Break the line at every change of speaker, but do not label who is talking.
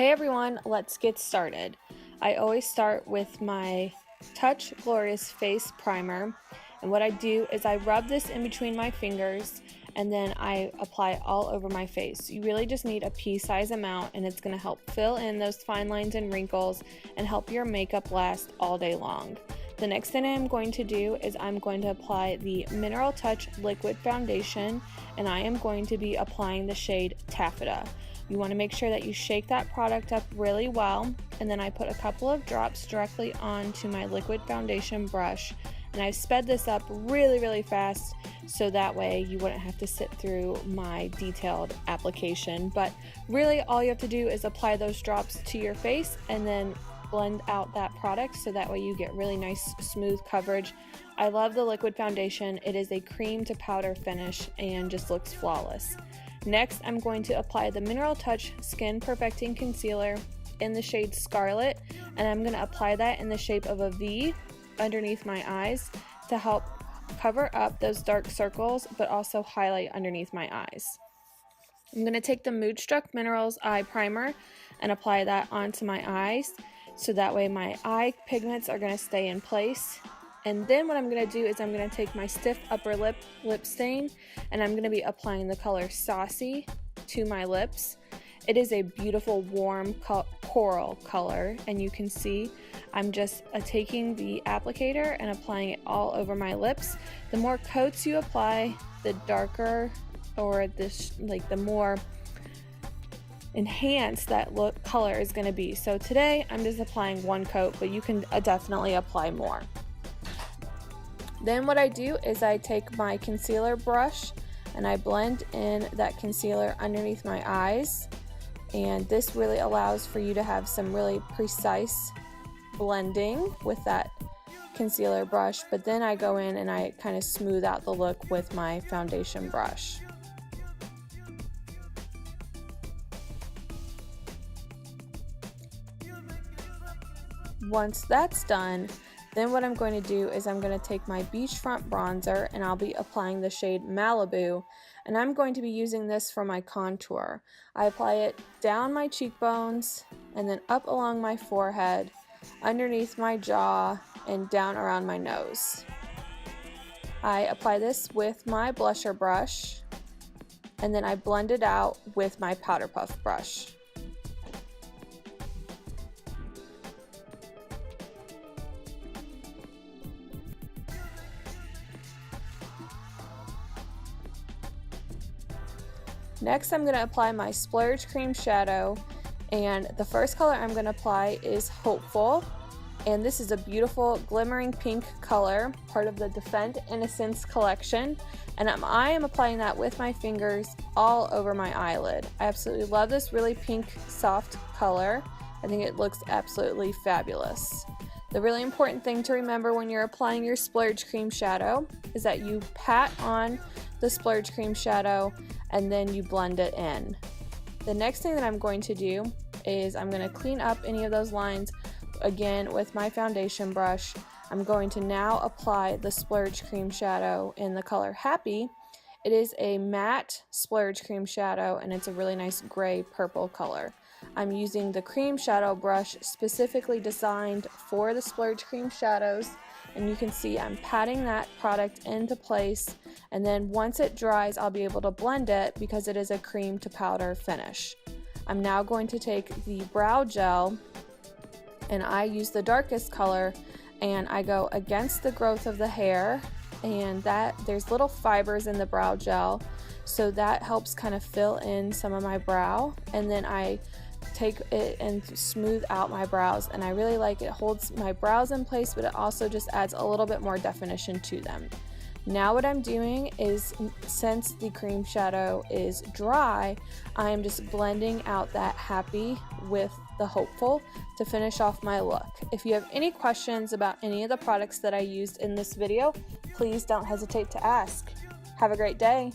Hey everyone, let's get started. I always start with my Touch Glorious Face Primer, and what I do is I rub this in between my fingers and then I apply it all over my face. You really just need a pea-size amount, and it's going to help fill in those fine lines and wrinkles and help your makeup last all day long. The next thing I'm going to do is I'm going to apply the Mineral Touch Liquid Foundation, and I am going to be applying the shade Taffeta. You want to make sure that you shake that product up really well, and then I put a couple of drops directly onto my liquid foundation brush, and I've sped this up really fast so that way you wouldn't have to sit through my detailed application. But really all you have to do is apply those drops to your face and then blend out that product so that way you get really nice smooth coverage. I love the liquid foundation. It is a cream to powder finish and just looks flawless. Next, I'm going to apply the Mineral Touch Skin Perfecting Concealer in the shade Scarlet, and I'm going to apply that in the shape of a V underneath my eyes to help cover up those dark circles but also highlight underneath my eyes. I'm going to take the Moodstruck Minerals Eye Primer and apply that onto my eyes so that way my eye pigments are going to stay in place. And then what I'm going to do is I'm going to take my stiff upper lip stain, and I'm going to be applying the color Saucy to my lips. It is a beautiful warm coral color, and you can see I'm just taking the applicator and applying it all over my lips. The more coats you apply, the darker or the more enhanced that color is going to be. So today I'm just applying one coat, but you can definitely apply more. Then what I do is I take my concealer brush and I blend in that concealer underneath my eyes, and this really allows for you to have some really precise blending with that concealer brush. But then I go in and I kind of smooth out the look with my foundation brush. Once that's done, then what I'm going to do is I'm going to take my Beachfront Bronzer and I'll be applying the shade Malibu, and I'm going to be using this for my contour. I apply it down my cheekbones and then up along my forehead, underneath my jaw, and down around my nose. I apply this with my blusher brush and then I blend it out with my powder puff brush. Next, I'm going to apply my Splurge Cream Shadow, and the first color I'm going to apply is Hopeful, and this is a beautiful glimmering pink color, part of the Defend Innocence collection, and I am applying that with my fingers all over my eyelid. I absolutely love this really pink, soft color. I think it looks absolutely fabulous. The really important thing to remember when you're applying your Splurge Cream Shadow is that you pat on the Splurge Cream Shadow and then you blend it in. The next thing that I'm going to do is I'm going to clean up any of those lines again with my foundation brush. I'm going to now apply the Splurge Cream Shadow in the color Happy. It is a matte Splurge Cream Shadow and it's a really nice gray purple color. I'm using the cream shadow brush specifically designed for the Splurge Cream Shadows, and you can see I'm patting that product into place, and then once it dries I'll be able to blend it because it is a cream to powder finish. I'm now going to take the brow gel and I use the darkest color and I go against the growth of the hair, and that there's little fibers in the brow gel, so that helps kind of fill in some of my brow, and then I take it and smooth out my brows, and I really like it. Holds my brows in place, but it also just adds a little bit more definition to them. Now what I'm doing is, since the cream shadow is dry, I am just blending out that Happy with the Hopeful to finish off my look. If you have any questions about any of the products that I used in this video, please don't hesitate to ask. Have a great day.